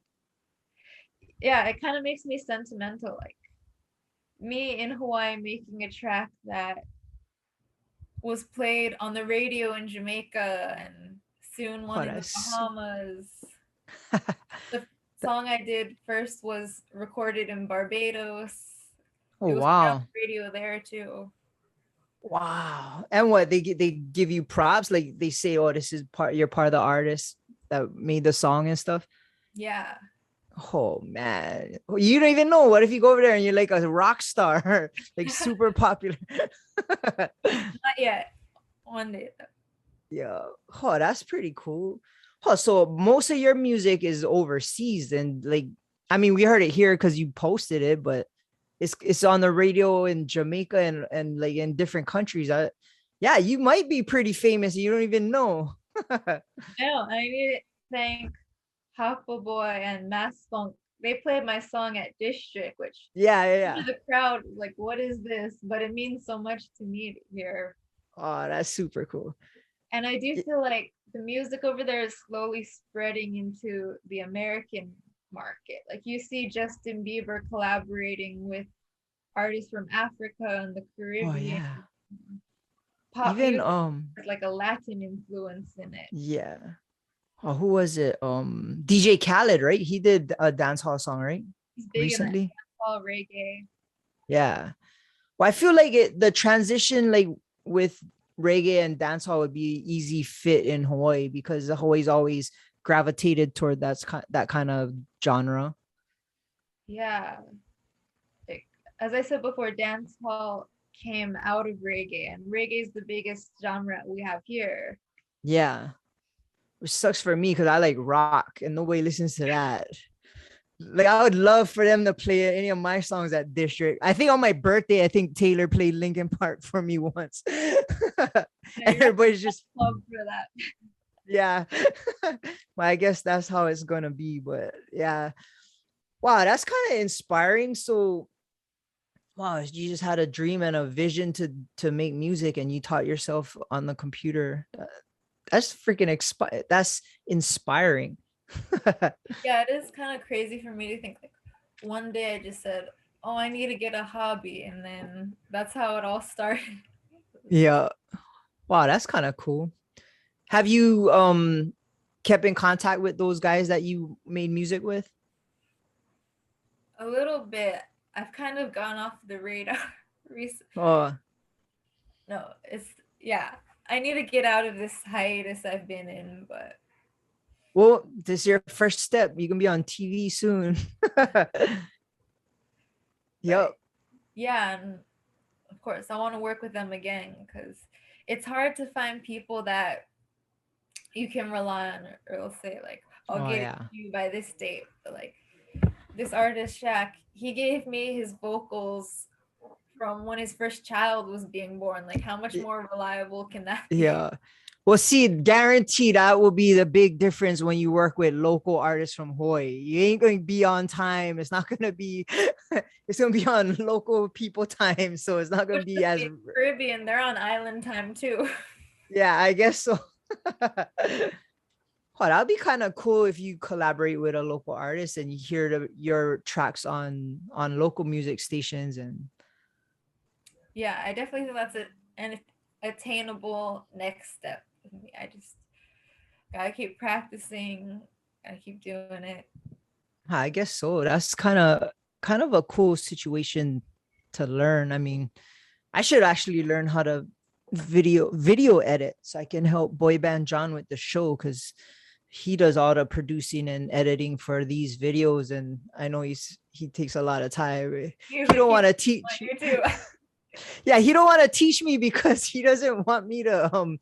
yeah, it kind of makes me sentimental. Like me in Hawaii making a track that was played on the radio in Jamaica and soon Oh, one in the that's Bahamas. The song I did first was recorded in Barbados. oh It was put on wow. the radio there too. Wow. And what they give you props? Like they say, oh, this is you're part of the artist that made the song and stuff. Yeah. Oh man. You don't even know. What if you go over there and you're like a rock star, like super popular? Not yet. One day though. Yeah. Oh, that's pretty cool. Oh, so most of your music is overseas and like I mean we heard it here because you posted it, but it's on the radio in Jamaica and like in different countries. Yeah, you might be pretty famous. You don't even know. No, I need to thank Hoppa Boy and Mass Funk. They played my song at District, which Yeah, yeah, yeah. the crowd was like, what is this? But it means so much to me to hear. Oh, that's super cool. And I do feel like the music over there is slowly spreading into the American market. Like you see Justin Bieber collaborating with artists from Africa and the Oh Caribbean. yeah. Pop Even music has like a Latin influence in it. yeah. Oh, who was it? DJ Khaled, right? He did a dancehall song, right? He's big Recently. in dancehall reggae. Yeah. Well, I feel like the transition like with reggae and dancehall would be easy fit in Hawaii because Hawaii's always gravitated toward that kind of genre. Yeah. Like, as I said before, dancehall came out of reggae, and reggae is the biggest genre we have here. Yeah. Which sucks for me because I like rock and nobody listens to that. Like I would love for them to play any of my songs at District. I think on my birthday, I think Taylor played Linkin Park for me once. Everybody's just love for that. Yeah. Well, I guess that's how it's gonna be. But yeah. Wow, that's kind of inspiring. So wow, you just had a dream and a vision to make music and you taught yourself on the computer. That's freaking that's inspiring. Yeah, it is kind of crazy for me to think like one day I just said, oh, I need to get a hobby, and then that's how it all started. Yeah. Wow, that's kind of cool. Have you kept in contact with those guys that you made music with? A little bit. I've kind of gone off the radar recently. Oh, No, it's yeah. I need to get out of this hiatus I've been in, but well, this is your first step. You can be on TV soon. Yep. Yeah, and of course I want to work with them again because it's hard to find people that you can rely on, or it'll say like, I'll Oh get yeah. it to you by this date. But like this artist Shaq, he gave me his vocals from when his first child was being born. Like how much more reliable can that be? Yeah. Well, see, guaranteed that will be the big difference when you work with local artists from Hawaii. You ain't going to be on time. It's not going to be, it's going to be on local people time. So it's not going to be as Caribbean. They're on island time too. Yeah, I guess so. Oh, that'd be kind of cool if you collaborate with a local artist and you hear your tracks on local music stations and Yeah, I definitely think that's an attainable next step. I just gotta keep practicing, gotta keep doing it. I guess so. That's kind of a cool situation to learn. I mean, I should actually learn how to video edit so I can help Boy Band John with the show because he does all the producing and editing for these videos, and I know he takes a lot of time. He don't want to teach. Yeah, he don't want to teach me because he doesn't want me to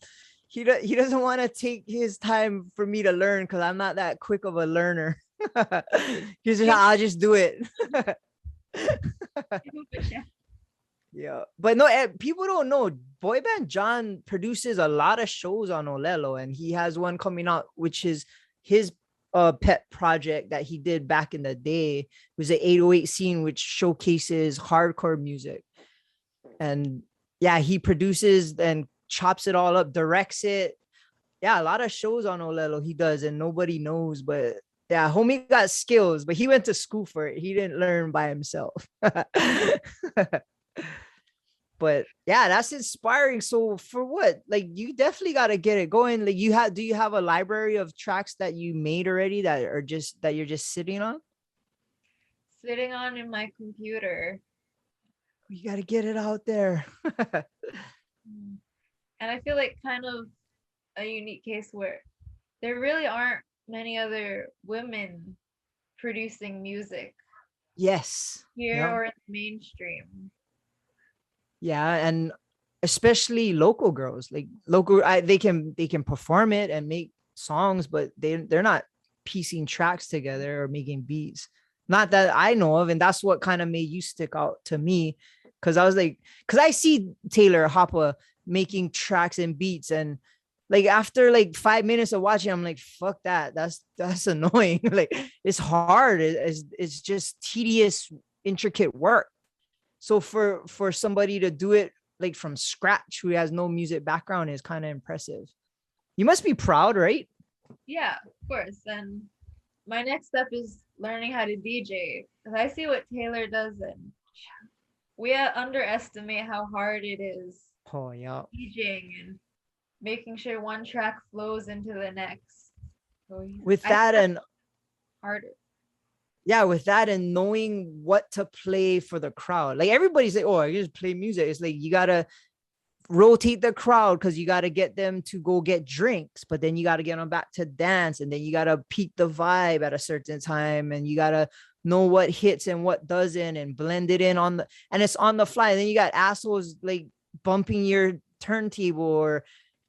he doesn't want to take his time for me to learn because I'm not that quick of a learner. He's just, I'll just do it. Yeah, but no, people don't know Boy Band John produces a lot of shows on Olelo, and he has one coming out, which is his pet project that he did back in the day. It was the 808 scene, which showcases hardcore music. And yeah, he produces and chops it all up, directs it. Yeah, a lot of shows on Olelo he does, and nobody knows, but Yeah, homie got skills, but he went to school for it. He didn't learn by himself. But yeah, that's inspiring. So for what? Like you definitely got to get it going. Like do you have a library of tracks that you made already that are just that you're just sitting on? Sitting on in my computer. You got to get it out there. Mm. And I feel like kind of a unique case where there really aren't many other women producing music Yes. here Yeah. or in the mainstream. Yeah, and especially local girls, like they can perform it and make songs, but they're not piecing tracks together or making beats. Not that I know of, and that's what kind of made you stick out to me, because I was like, because I see Taylor Hoppa making tracks and beats, and like after like 5 minutes of watching, I'm like, fuck that, that's annoying. Like it's hard, it's just tedious, intricate work. So for somebody to do it like from scratch who has no music background is kind of impressive. You must be proud, right? Yeah, of course. And my next step is learning how to DJ because I see what Taylor does, and we underestimate how hard it is Oh yeah. DJing and making sure one track flows into the next. So With I think that that's and harder. yeah, with that and knowing what to play for the crowd. Like everybody's like, oh, I just play music. It's like you gotta rotate the crowd because you gotta get them to go get drinks, but then you gotta get them back to dance, and then you gotta peak the vibe at a certain time, and you gotta know what hits and what doesn't, and blend it in on the and it's on the fly. And then you got assholes like bumping your turntable or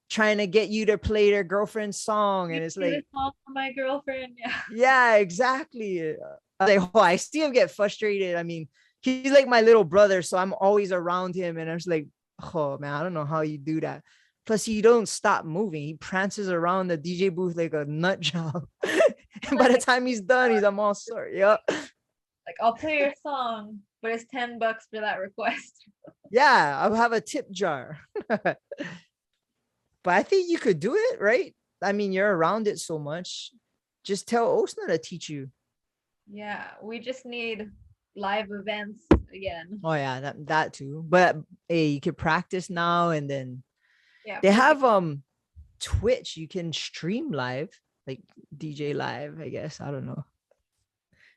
trying to get you to play their girlfriend's song, and You it's play this like, song for my girlfriend. Yeah. yeah, exactly. Like, oh, I see him get frustrated. I mean, he's like my little brother, so I'm always around him, and I'm just like, oh man, I don't know how you do that. Plus, he don't stop moving. He prances around the DJ booth like a nut job. And by Like the time he's done, I'm all sorry. Yeah, I'll play your song, but it's $10 for that request. yeah, I'll have a tip jar. But I think you could do it, right? I mean, you're around it so much. Just tell Osna to teach you. Yeah, we just need live events again. Oh yeah, that too. But hey, you could practice now, and then Yeah, they focus. have Twitch. You can stream live, like DJ live, I guess. I don't know.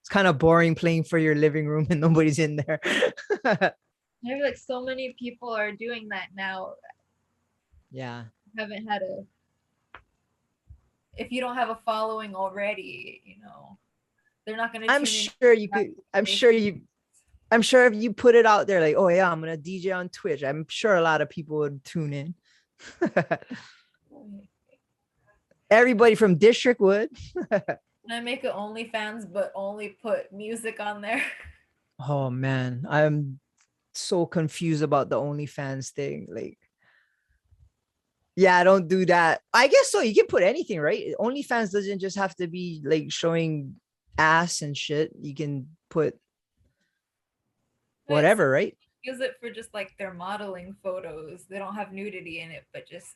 It's kind of boring playing for your living room and nobody's in there. Maybe like so many people are doing that now. Yeah. Haven't had a if you don't have a following already, they're not gonna I'm tune in. sure you could I'm sure if you put it out there like, oh yeah, I'm gonna DJ on Twitch, I'm sure a lot of people would tune in. Everybody from District would. Can I make it OnlyFans but only put music on there? Oh man, I'm so confused about the OnlyFans thing. Like, yeah, don't do that. I guess so. You can put anything, right? OnlyFans doesn't just have to be like showing ass and shit. You can put whatever, right? Use it for just like their modeling photos. They don't have nudity in it, but just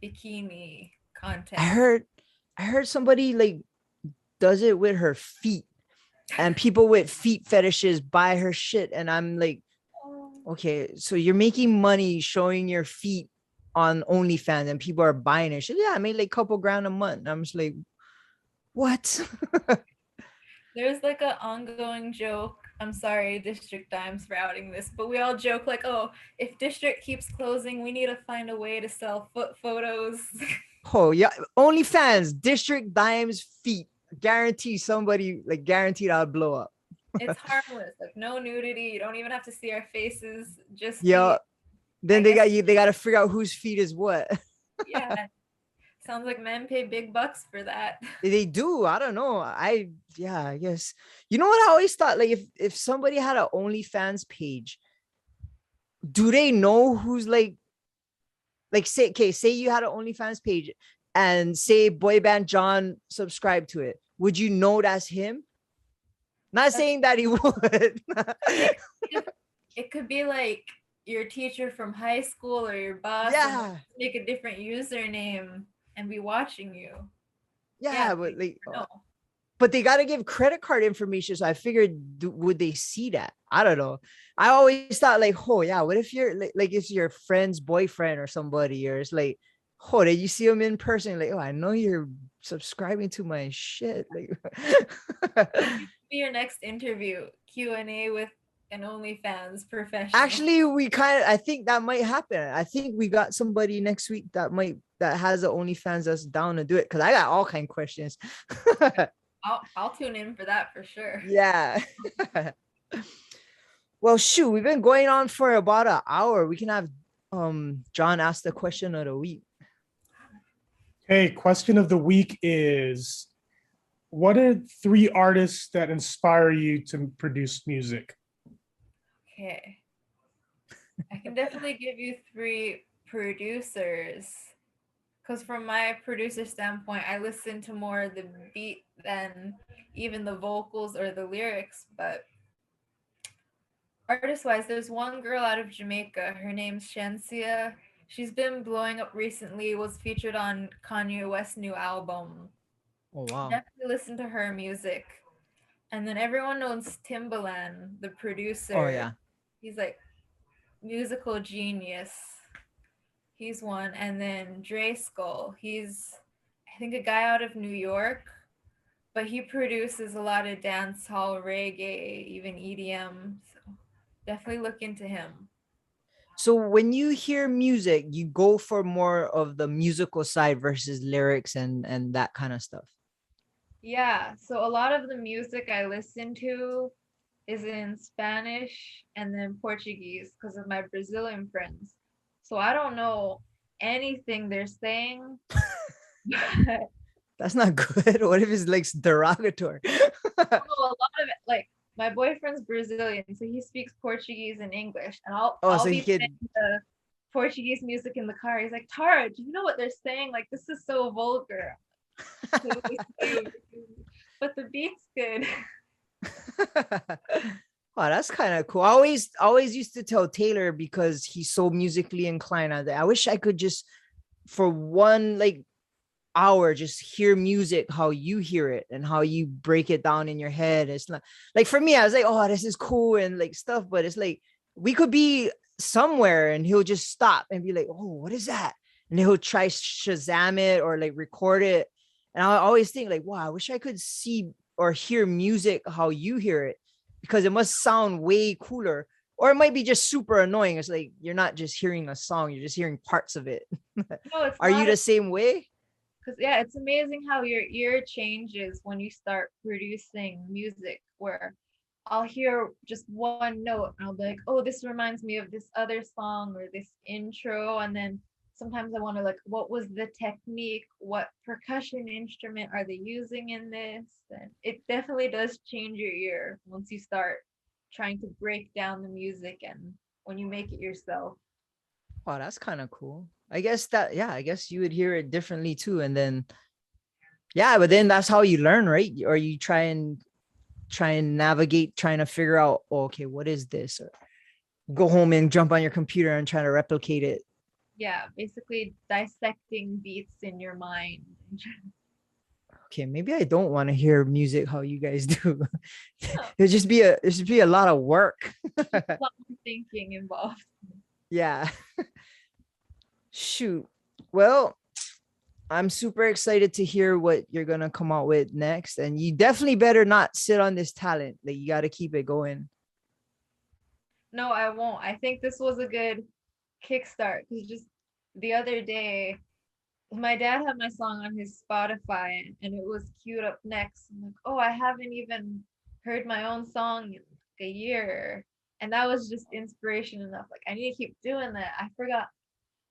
bikini content. I heard somebody like does it with her feet, and people with feet fetishes buy her shit, and I'm like, okay, so you're making money showing your feet on OnlyFans and people are buying it. Yeah, I made like a couple grand a month. And I'm just like, what? There's like an ongoing joke. I'm sorry, District Dime's for outing this, but we all joke like, oh, if District keeps closing, we need to find a way to sell foot photos. Oh yeah, OnlyFans, District Dime's feet. Guarantee somebody like guaranteed I'll blow up. It's harmless, like no nudity. You don't even have to see our faces. Just Yeah. feet. Then they got you. They got to figure out whose feet is what. Yeah. Sounds like men pay big bucks for that. They do. I don't know. I guess. You know what I always thought? Like if somebody had an OnlyFans page, do they know who's like say you had an OnlyFans page and say boy band John subscribed to it. Would you know that's him? Not saying that he would. It could be like your teacher from high school or your boss. Yeah. Make a different username and be watching you. Yeah, but like, no. but they got to give credit card information. So I figured, would they see that? I don't know. I always thought like, oh yeah, what if you're like it's your friend's boyfriend or somebody, or it's like, oh, did you see him in person? Like, oh, I know you're subscribing to my shit. Like, Be your next interview Q&A with an OnlyFans professional. actually, I think that might happen. I think we got somebody next week that has an OnlyFans that's down to do it, because I got all kind of questions. I'll tune in for that for sure. Yeah. Well, shoot, we've been going on for about an hour. We can have John ask the question of the week. Hey, question of the week is, what are 3 artists that inspire you to produce music? Okay. I can definitely give you 3 producers. Because from my producer standpoint, I listen to more the beat than even the vocals or the lyrics. But artist-wise, there's one girl out of Jamaica. Her name's Shensia. She's been blowing up recently, was featured on Kanye West's new album. Oh, wow. Definitely listen to her music. And then everyone knows Timbaland, the producer. Oh, yeah. He's like musical genius. He's one. And then Dre Skull. He's, I think, a guy out of New York, but he produces a lot of dancehall, reggae, even EDM. So definitely look into him. So when you hear music, you go for more of the musical side versus lyrics and that kind of stuff. Yeah. So a lot of the music I listen to is in Spanish and then Portuguese because of my Brazilian friends. So I don't know anything they're saying. That's not good. What if it's like derogatory? A lot of it, like my boyfriend's Brazilian, so he speaks Portuguese and English, and I'll so be playing the Portuguese music in the car. He's like, Tara, do you know what they're saying? Like, this is so vulgar. But the beat's good. Oh, that's kind of cool. I always used to tell Taylor, because he's so musically inclined, I wish I could just for one like hour just hear music how you hear it and how you break it down in your head. It's not like, for me, I was like, oh, this is cool and like stuff, but it's like we could be somewhere and he'll just stop and be like, oh, what is that? And he'll try Shazam it or like record it. And I always think like, wow, I wish I could see or hear music how you hear it, because it must sound way cooler. Or it might be just super annoying. It's like you're not just hearing a song, you're just hearing parts of it. No, Are you the same way? Because yeah, it's amazing how your ear changes when you start producing music, where I'll hear just one note and I'll be like, oh, this reminds me of this other song or this intro. And then sometimes I wonder, like, what was the technique? What percussion instrument are they using in this? And it definitely does change your ear once you start trying to break down the music and when you make it yourself. Wow, that's kind of cool. I guess you would hear it differently too. And then, yeah, but then that's how you learn, right? Or you try and navigate, trying to figure out, oh, okay, what is this? Or go home and jump on your computer and try to replicate it. Yeah, basically dissecting beats in your mind. Okay, maybe I don't want to hear music how you guys do. It'd just be a lot of work. A lot more thinking involved. Yeah. Shoot. Well, I'm super excited to hear what you're gonna come out with next. And you definitely better not sit on this talent. Like, you gotta keep it going. No, I won't. I think this was a good kickstart, because just the other day my dad had my song on his Spotify and it was queued up next. I'm like, oh, I haven't even heard my own song in like a year. And that was just inspiration enough. Like, I need to keep doing that. I forgot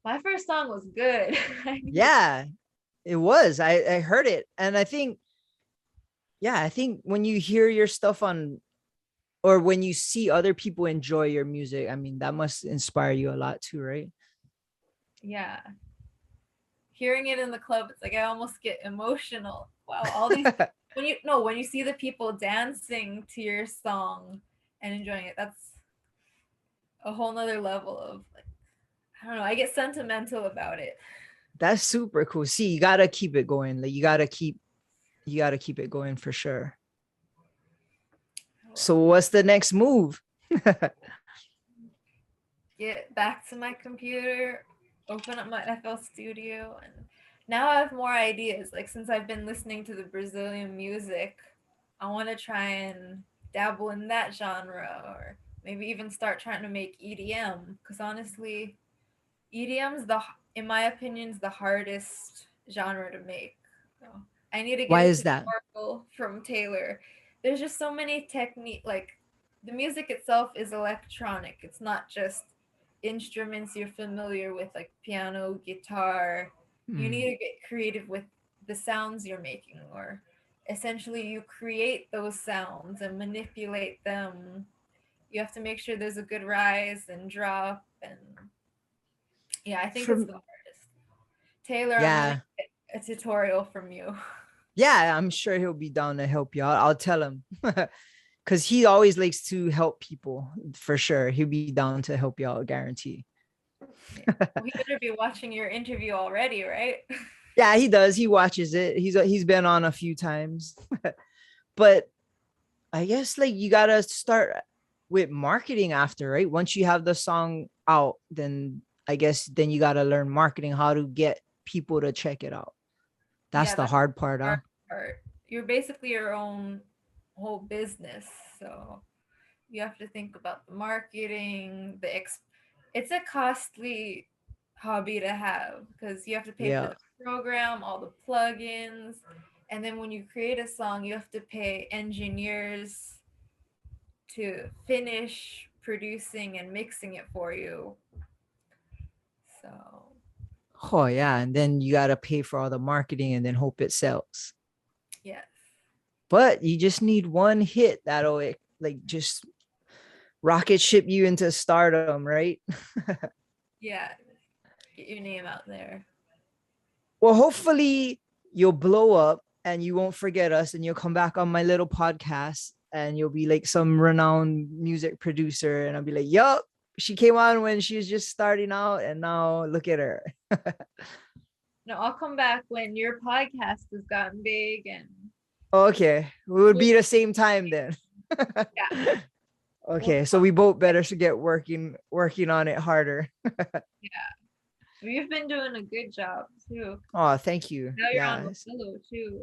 my first song was good. Yeah, it was. I heard it. And I think when you hear your stuff on, or when you see other people enjoy your music, I mean, that must inspire you a lot too, right? Yeah. Hearing it in the club, it's like I almost get emotional. Wow, all these when you see the people dancing to your song and enjoying it, that's a whole nother level of, like, I don't know, I get sentimental about it. That's super cool. See, you gotta keep it going. Like, you gotta keep you got to keep it going for sure. So what's the next move? Get back to my computer, open up my FL Studio, and now I have more ideas. Like since I've been listening to the Brazilian music, I want to try and dabble in that genre, or maybe even start trying to make EDM. Because honestly, EDM's in my opinion, is the hardest genre to make. So I need to get Why a is that? tutorial from Taylor. There's just so many technique. Like the music itself is electronic. It's not just instruments you're familiar with, like piano, guitar. You need to get creative with the sounds you're making, or essentially you create those sounds and manipulate them. You have to make sure there's a good rise and drop, and yeah, I think it's the hardest. Taylor, I'm gonna get a tutorial from you. Yeah, I'm sure he'll be down to help you. I'll tell him. Because he always likes to help people for sure. He'll be down to help you out, guarantee. Well, he better be watching your interview already, right? Yeah, he does. He watches it. He's been on a few times. But I guess like you gotta start with marketing after, right? Once you have the song out, then I guess then you gotta learn marketing, how to get people to check it out. That's the hard part, huh? You're basically your own whole business, so you have to think about the marketing. It's a costly hobby to have because you have to pay for the program, all the plugins, and then when you create a song, you have to pay engineers to finish producing and mixing it for you. So oh yeah, and then you gotta pay for all the marketing and then hope it sells. Yes. But you just need one hit that'll like just rocket ship you into stardom, right? Yeah. Get your name out there. Well, hopefully you'll blow up and you won't forget us and you'll come back on my little podcast and you'll be like some renowned music producer and I'll be like, yup, she came on when she was just starting out and now look at her. No, I'll come back when your podcast has gotten big and okay, we would be the same time then. Yeah. Okay, so we both better get working on it harder. Yeah, you've been doing a good job too. Oh, thank you. Now you're on the solo too.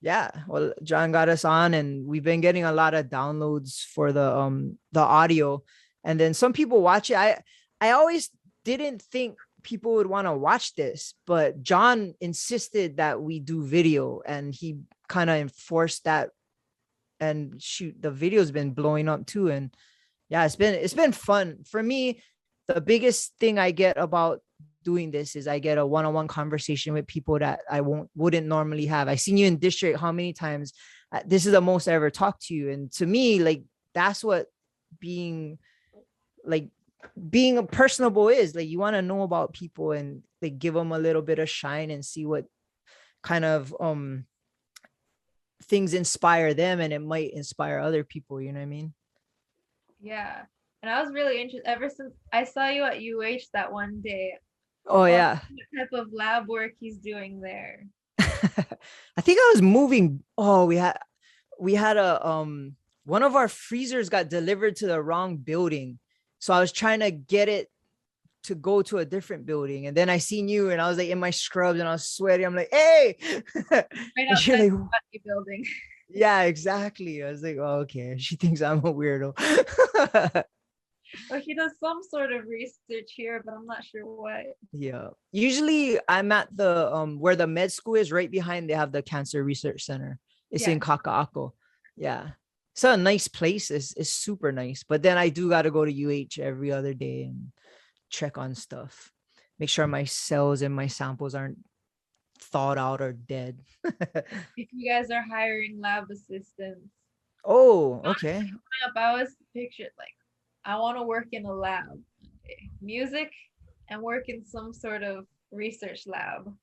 Yeah, well, John got us on, and we've been getting a lot of downloads for the audio, and then some people watch it. I always didn't think people would want to watch this, but John insisted that we do video, and he kind of enforced that. And shoot, the video's been blowing up too, and yeah, it's been fun for me. The biggest thing I get about doing this is I get a one-on-one conversation with people that I wouldn't normally have. I seen you in District how many times. This is the most I ever talked to you, and to me, like that's what being personable is. Like you want to know about people and like give them a little bit of shine and see what kind of things inspire them, and it might inspire other people, you know what I mean? Yeah, and I was really interested ever since I saw you at UH that one day. Oh yeah, what type of lab work he's doing there? I think I was moving. Oh, we had a one of our freezers got delivered to the wrong building, so I was trying to get it to go to a different building, and then I seen you and I was like in my scrubs and I was sweaty. I'm like, hey, right outside like, the Botany building. Yeah, exactly. I was like, oh, okay, she thinks I'm a weirdo. Well, he does some sort of research here, but I'm not sure what. Yeah, usually I'm at the where the med school is, right behind. They have the cancer research center. It's in Kaka'ako. Yeah, it's a nice place. It's super nice, but then I do got to go to UH every other day and check on stuff, make sure my cells and my samples aren't thawed out or dead. If you guys are hiring lab assistants. Oh, okay. I was pictured like I want to work in a lab, music, and work in some sort of research lab.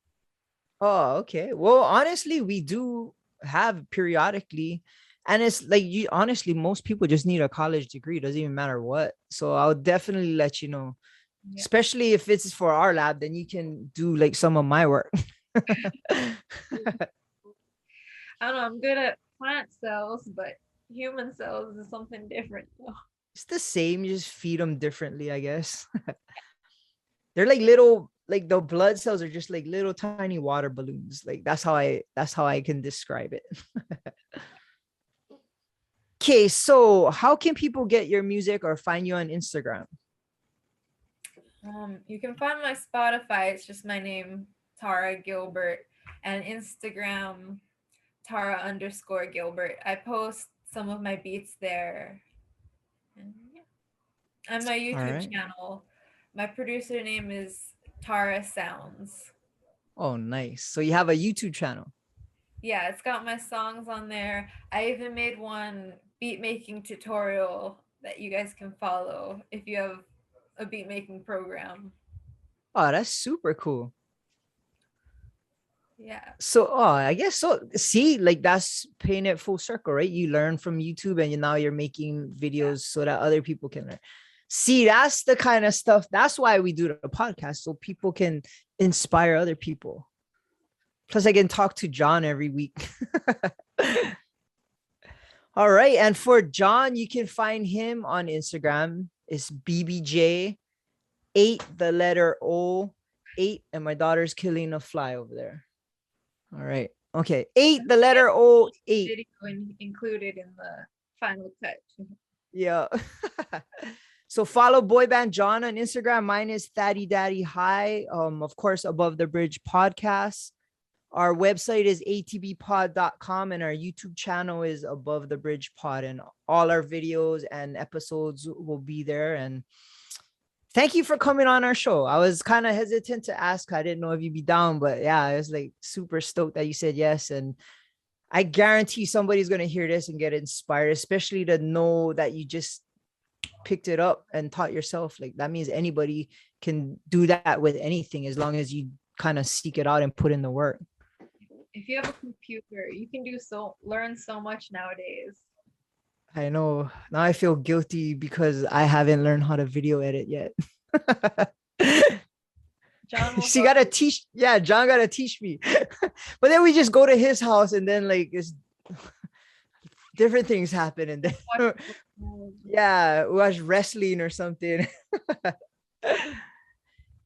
Oh, okay. Well, honestly, we do have periodically, and it's like you honestly, most people just need a college degree. Doesn't even matter what. So I'll definitely let you know. Yeah. Especially if it's for our lab, then you can do like some of my work. I don't know. I'm good at plant cells, but human cells is something different. Though. It's the same, you just feed them differently, I guess. They're like little, like the blood cells are just like little tiny water balloons. Like that's how I can describe it. Okay, so how can people get your music or find you on Instagram? You can find my Spotify. It's just my name, Tara Gilbert, and Instagram, Tara_Gilbert. I post some of my beats there. And yeah. And my YouTube channel. My producer name is Tara Sounds. Oh, nice. So you have a YouTube channel. Yeah, it's got my songs on there. I even made one beat making tutorial that you guys can follow if you have a beat making program. Oh, that's super cool. Yeah. So, I guess so. See, like that's paying it full circle, right? You learn from YouTube and now you're making videos so that other people can learn. See, that's the kind of stuff. That's why we do the podcast, so people can inspire other people. Plus, I can talk to John every week. All right. And for John, you can find him on Instagram. It's BBJ8, the letter O, 8. And my daughter's killing a fly over there. All right. Okay. 8, the letter O, 8. Video included in the final touch. Yeah. So follow Boy Band John on Instagram. Mine is Thaddy Daddy High. Of course, Above the Bridge podcast. Our website is atbpod.com and our YouTube channel is Above the Bridge Pod, and all our videos and episodes will be there. And thank you for coming on our show. I was kind of hesitant to ask. I didn't know if you'd be down, but yeah, I was like super stoked that you said yes. And I guarantee somebody's going to hear this and get inspired, especially to know that you just picked it up and taught yourself. Like that means anybody can do that with anything as long as you kind of seek it out and put in the work. If you have a computer, you can learn so much nowadays. I know. Now I feel guilty because I haven't learned how to video edit yet. John John got to teach me. But then we just go to his house and then like it's different things happen and then watch wrestling or something.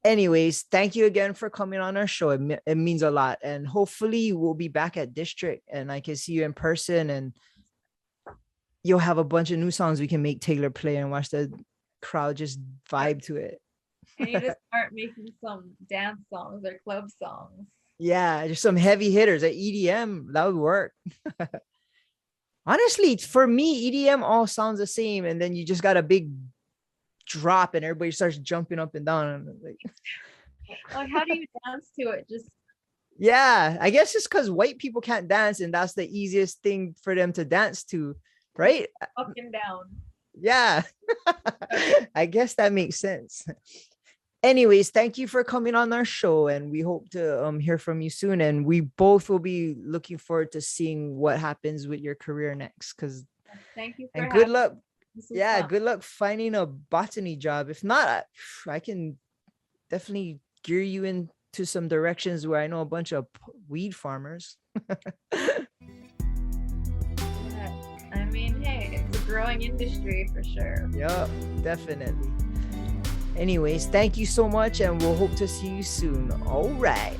Anyways, thank you again for coming on our show. It means a lot. And hopefully we'll be back at District and I can see you in person and you'll have a bunch of new songs we can make Taylor play and watch the crowd just vibe to it. I need to start making some dance songs or club songs. Yeah, just some heavy hitters at EDM. That would work. Honestly, for me, EDM all sounds the same. And then you just got a big drop and everybody starts jumping up and down. And like how do you dance to it? Just I guess it's because white people can't dance and that's the easiest thing for them to dance to, right? Up and down. Yeah. I guess that makes sense. Anyways, thank you for coming on our show and we hope to hear from you soon, and we both will be looking forward to seeing what happens with your career next. Thank you and good luck. Yeah, good luck finding a botany job. If not, I can definitely gear you into some directions where I know a bunch of weed farmers. I mean, hey, it's a growing industry for sure. Yeah, definitely. Anyways, thank you so much and we'll hope to see you soon. All right.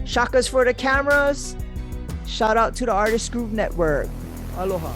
Shakas for the cameras. Shout out to the Artist Group Network. Aloha.